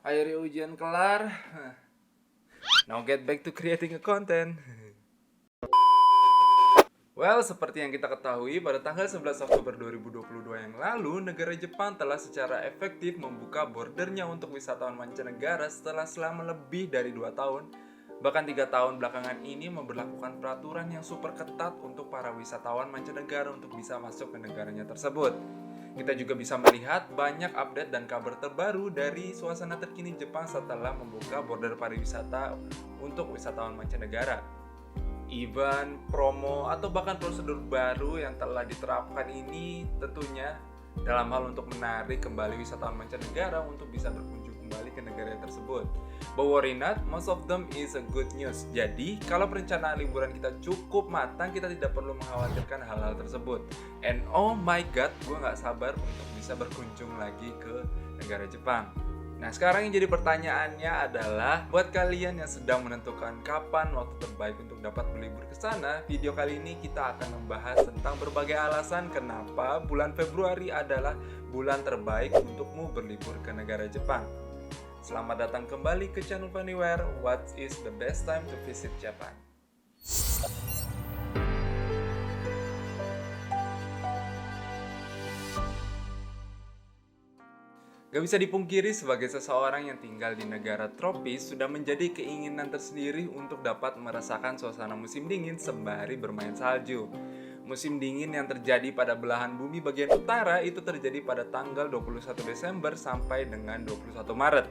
Akhirnya ujian kelar. Now get back to creating a content. Well, seperti yang kita ketahui, pada tanggal 11 Oktober 2022 yang lalu, negara Jepang telah secara efektif membuka bordernya untuk wisatawan mancanegara setelah selama lebih dari 2 tahun. Bahkan 3 tahun belakangan ini memberlakukan peraturan yang super ketat untuk para wisatawan mancanegara untuk bisa masuk ke negaranya tersebut. Kita juga bisa melihat banyak update dan kabar terbaru dari suasana terkini Jepang setelah membuka border pariwisata untuk wisatawan mancanegara. Event, promo, atau bahkan prosedur baru yang telah diterapkan ini tentunya dalam hal untuk menarik kembali wisatawan mancanegara untuk bisa berkunjung kembali ke negara tersebut. But worry not, most of them is a good news. Jadi, kalau perencanaan liburan kita cukup matang, kita tidak perlu mengkhawatirkan hal-hal tersebut. And oh my god, gue gak sabar untuk bisa berkunjung lagi ke negara Jepang. Nah, sekarang yang jadi pertanyaannya adalah buat kalian yang sedang menentukan kapan waktu terbaik untuk dapat berlibur ke sana, video kali ini kita akan membahas tentang berbagai alasan kenapa bulan Februari adalah bulan terbaik untukmu berlibur ke negara Jepang. Selamat datang kembali ke channel Funnywear. What is the best time to visit Japan? Gak bisa dipungkiri sebagai seseorang yang tinggal di negara tropis sudah menjadi keinginan tersendiri untuk dapat merasakan suasana musim dingin sembari bermain salju. Musim dingin yang terjadi pada belahan bumi bagian utara itu terjadi pada tanggal 21 Desember sampai dengan 21 Maret.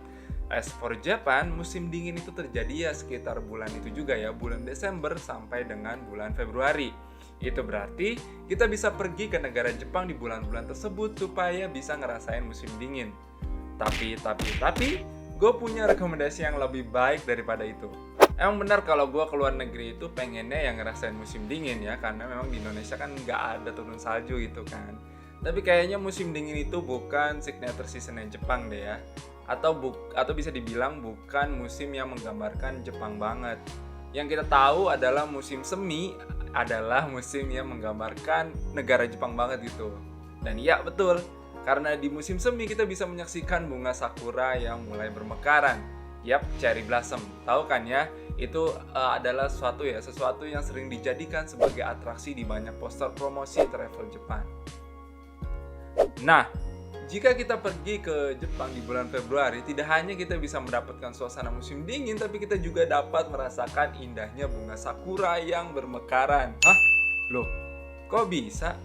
As for Japan, musim dingin itu terjadi ya sekitar bulan itu juga ya, bulan Desember sampai dengan bulan Februari. Itu berarti kita bisa pergi ke negara Jepang di bulan-bulan tersebut supaya bisa ngerasain musim dingin. Tapi, gue punya rekomendasi yang lebih baik daripada itu. Emang benar kalau gue keluar negeri itu pengennya yang ngerasain musim dingin ya, karena memang di Indonesia kan nggak ada turun salju gitu kan. Tapi kayaknya musim dingin itu bukan signature seasonnya Jepang deh ya. Atau bisa dibilang bukan musim yang menggambarkan Jepang banget. Yang kita tahu adalah musim semi adalah musim yang menggambarkan negara Jepang banget gitu. Dan iya betul, karena di musim semi kita bisa menyaksikan bunga sakura yang mulai bermekaran. Yap, cherry blossom. Tahu kan ya? Itu adalah sesuatu yang sering dijadikan sebagai atraksi di banyak poster promosi travel Jepang. Nah, jika kita pergi ke Jepang di bulan Februari, tidak hanya kita bisa mendapatkan suasana musim dingin, tapi kita juga dapat merasakan indahnya bunga sakura yang bermekaran. Hah? Loh, kok bisa?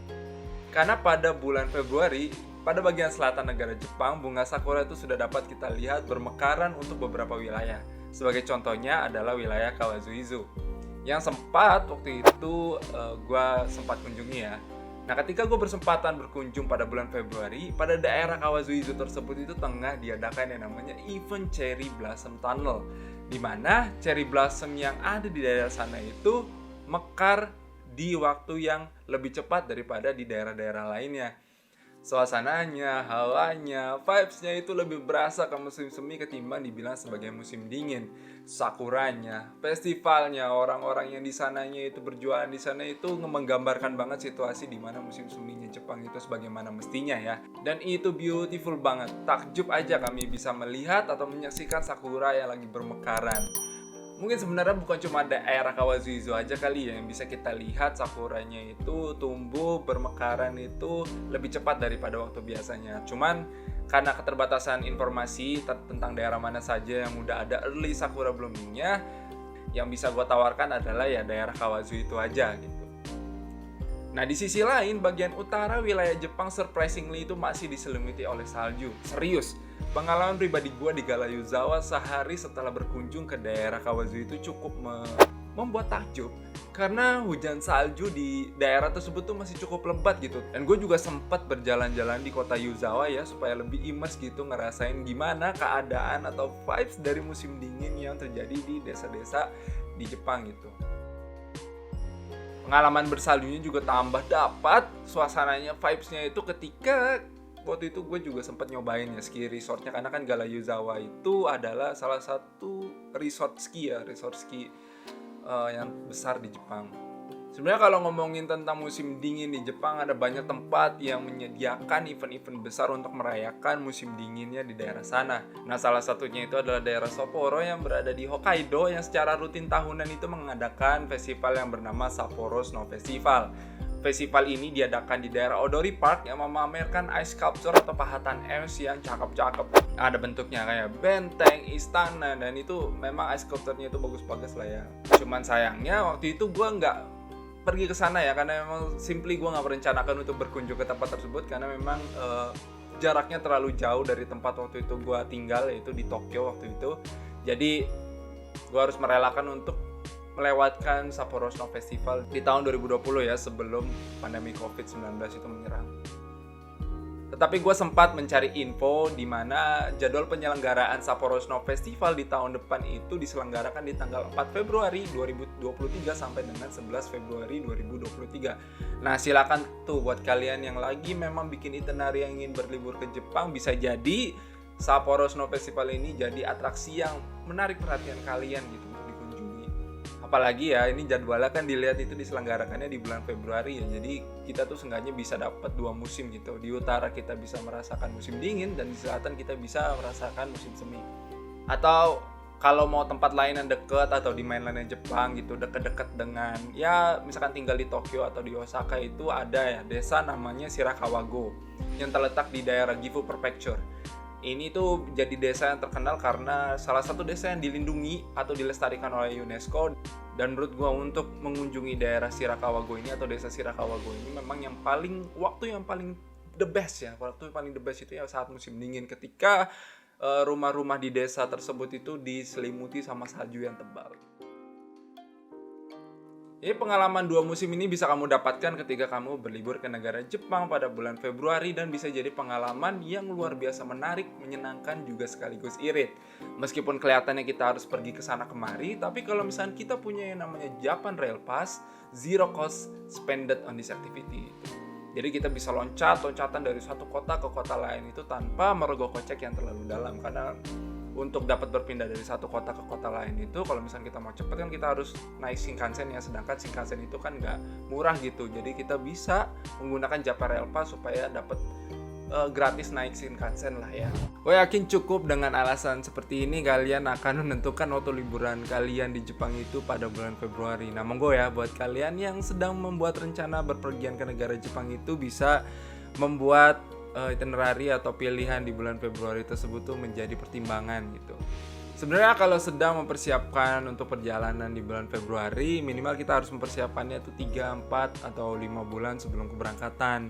Karena pada bulan Februari, pada bagian selatan negara Jepang, bunga sakura itu sudah dapat kita lihat bermekaran untuk beberapa wilayah. Sebagai contohnya adalah wilayah Kawazuizu, yang sempat waktu itu gue sempat kunjungi ya. Nah, ketika gue bersempatan berkunjung pada bulan Februari, pada daerah Kawazuizu tersebut itu tengah diadakan yang namanya event Cherry Blossom Tunnel, di mana cherry blossom yang ada di daerah sana itu mekar di waktu yang lebih cepat daripada di daerah-daerah lainnya. Suasananya, hawanya, vibes-nya itu lebih berasa ke musim semi ketimbang dibilang sebagai musim dingin. Sakuranya, festivalnya, orang-orang yang di sananya itu berjualan di sana itu menggambarkan banget situasi di mana musim seminya Jepang itu sebagaimana mestinya ya. Dan itu beautiful banget. Takjub aja kami bisa melihat atau menyaksikan sakura yang lagi bermekaran. Mungkin sebenarnya bukan cuma daerah Kawazuizu aja kali ya yang bisa kita lihat sakuranya itu tumbuh bermekaran itu lebih cepat daripada waktu biasanya. Cuman karena keterbatasan informasi tentang daerah mana saja yang udah ada early sakura bloomingnya, yang bisa gue tawarkan adalah ya daerah Kawazu itu aja gitu. Nah, di sisi lain, bagian utara wilayah Jepang surprisingly itu masih diselimuti oleh salju. Serius, pengalaman pribadi gue di Galayuzawa sehari setelah berkunjung ke daerah Kawazu itu cukup membuat takjub. Karena hujan salju di daerah tersebut tuh masih cukup lebat gitu. Dan gue juga sempat berjalan-jalan di kota Yuzawa ya, supaya lebih immerse gitu ngerasain gimana keadaan atau vibes dari musim dingin yang terjadi di desa-desa di Jepang gitu. Pengalaman bersaljunya juga tambah dapat suasananya, vibes-nya itu ketika waktu itu gue juga sempat nyobain ya ski resortnya, karena kan Galayuzawa itu adalah salah satu resort ski yang besar di Jepang. Sebenarnya kalau ngomongin tentang musim dingin di Jepang, ada banyak tempat yang menyediakan event-event besar untuk merayakan musim dinginnya di daerah sana. Nah, salah satunya itu adalah daerah Sapporo yang berada di Hokkaido yang secara rutin tahunan itu mengadakan festival yang bernama Sapporo Snow Festival. Festival ini diadakan di daerah Odori Park yang memamerkan ice sculpture atau pahatan es yang cakep-cakep. Ada bentuknya kayak benteng, istana, dan itu memang ice sculpture-nya itu bagus-bagus lah ya. Cuman sayangnya waktu itu gue nggak pergi ke sana ya, karena memang simply gue nggak merencanakan untuk berkunjung ke tempat tersebut karena memang jaraknya terlalu jauh dari tempat waktu itu gue tinggal, yaitu di Tokyo waktu itu. Jadi gue harus merelakan untuk melewatkan Sapporo Snow Festival di tahun 2020 ya, sebelum pandemi COVID-19 itu menyerang. Tetapi gue sempat mencari info di mana jadwal penyelenggaraan Sapporo Snow Festival di tahun depan itu diselenggarakan di tanggal 4 Februari 2023 sampai dengan 11 Februari 2023. Nah, silakan tuh buat kalian yang lagi memang bikin itinerary yang ingin berlibur ke Jepang, bisa jadi Sapporo Snow Festival ini jadi atraksi yang menarik perhatian kalian gitu untuk dikunjungi. Apalagi ya, ini jadwalnya kan dilihat itu diselenggarakannya di bulan Februari ya. Jadi kita tuh seenggaknya bisa dapat 2 musim gitu. Di utara kita bisa merasakan musim dingin dan di selatan kita bisa merasakan musim semi. Atau kalau mau tempat lain yang deket atau di mainlandnya Jepang gitu, deket-deket dengan ya misalkan tinggal di Tokyo atau di Osaka, itu ada ya desa namanya Shirakawago yang terletak di daerah Gifu Prefecture. Ini tuh jadi desa yang terkenal karena salah satu desa yang dilindungi atau dilestarikan oleh UNESCO. Dan menurut gua untuk mengunjungi daerah Shirakawago ini atau desa Shirakawago ini memang waktu yang paling the best ya. Waktu yang paling the best itu ya saat musim dingin, ketika rumah-rumah di desa tersebut itu diselimuti sama salju yang tebal. Jadi pengalaman 2 musim ini bisa kamu dapatkan ketika kamu berlibur ke negara Jepang pada bulan Februari, dan bisa jadi pengalaman yang luar biasa menarik, menyenangkan, juga sekaligus irit. Meskipun kelihatannya kita harus pergi ke sana kemari, tapi kalau misalnya kita punya yang namanya Japan Rail Pass, zero cost spended on this activity. Jadi kita bisa loncatan dari satu kota ke kota lain itu tanpa merogoh kocek yang terlalu dalam, karena untuk dapat berpindah dari satu kota ke kota lain itu kalau misalnya kita mau cepet kan kita harus naik Shinkansen ya, sedangkan Shinkansen itu kan nggak murah gitu. Jadi kita bisa menggunakan Japan Rail Pass supaya dapat gratis naik Shinkansen lah ya. Gue yakin cukup dengan alasan seperti ini kalian akan menentukan waktu liburan kalian di Jepang itu pada bulan Februari. Nah, monggo ya buat kalian yang sedang membuat rencana berpergian ke negara Jepang itu bisa membuat itinerary atau pilihan di bulan Februari tersebut tuh menjadi pertimbangan gitu. Sebenarnya kalau sedang mempersiapkan untuk perjalanan di bulan Februari, minimal kita harus mempersiapkannya tuh 3, 4 atau 5 bulan sebelum keberangkatan.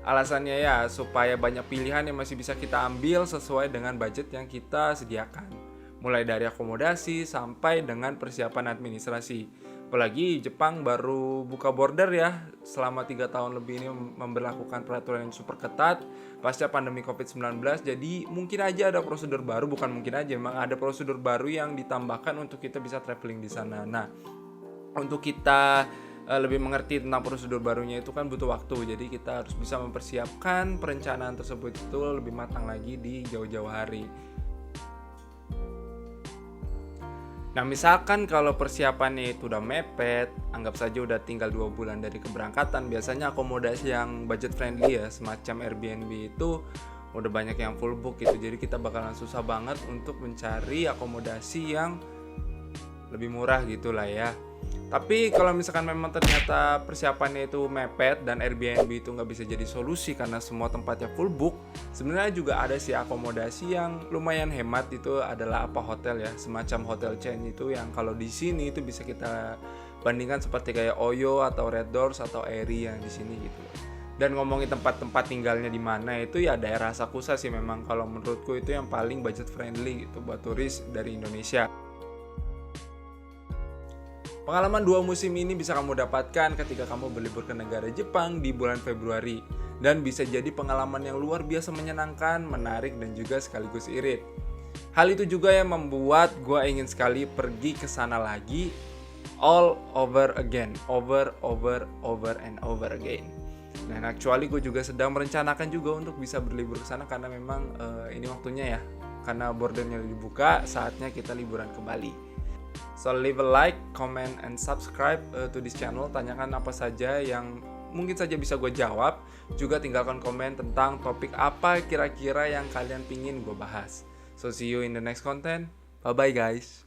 Alasannya ya supaya banyak pilihan yang masih bisa kita ambil sesuai dengan budget yang kita sediakan. Mulai dari akomodasi sampai dengan persiapan administrasi. Apalagi Jepang baru buka border ya, selama 3 tahun lebih ini memberlakukan peraturan yang super ketat pasca pandemi COVID-19. Jadi mungkin aja ada prosedur baru, bukan mungkin aja, memang ada prosedur baru yang ditambahkan untuk kita bisa traveling di sana. Nah, untuk kita lebih mengerti tentang prosedur barunya itu kan butuh waktu. Jadi kita harus bisa mempersiapkan perencanaan tersebut itu lebih matang lagi di jauh-jauh hari. Nah, misalkan kalau persiapannya itu udah mepet, anggap saja udah tinggal 2 bulan dari keberangkatan, biasanya akomodasi yang budget friendly ya, semacam Airbnb itu udah banyak yang full book gitu. Jadi kita bakalan susah banget untuk mencari akomodasi yang lebih murah gitu lah ya. Tapi kalau misalkan memang ternyata persiapannya itu mepet dan Airbnb itu nggak bisa jadi solusi karena semua tempatnya full book, sebenarnya juga ada sih akomodasi yang lumayan hemat. Itu adalah hotel ya, semacam hotel chain itu yang kalau di sini itu bisa kita bandingkan seperti kayak Oyo atau Red Doors atau Aerie yang di sini gitu. Dan ngomongin tempat-tempat tinggalnya di mana, itu ya daerah Asakusa sih memang kalau menurutku itu yang paling budget friendly gitu buat turis dari Indonesia. Pengalaman 2 musim ini bisa kamu dapatkan ketika kamu berlibur ke negara Jepang di bulan Februari, dan bisa jadi pengalaman yang luar biasa menyenangkan, menarik, dan juga sekaligus irit. Hal itu juga yang membuat gue ingin sekali pergi ke sana lagi, all over again, over and over again. Dan actually gue juga sedang merencanakan juga untuk bisa berlibur ke sana karena memang ini waktunya ya, karena bordernya dibuka, saatnya kita liburan ke Bali. So leave a like, comment, and subscribe to this channel. Tanyakan apa saja yang mungkin saja bisa gue jawab. Juga tinggalkan komen tentang topik apa kira-kira yang kalian pingin gue bahas. So see you in the next content. Bye bye guys.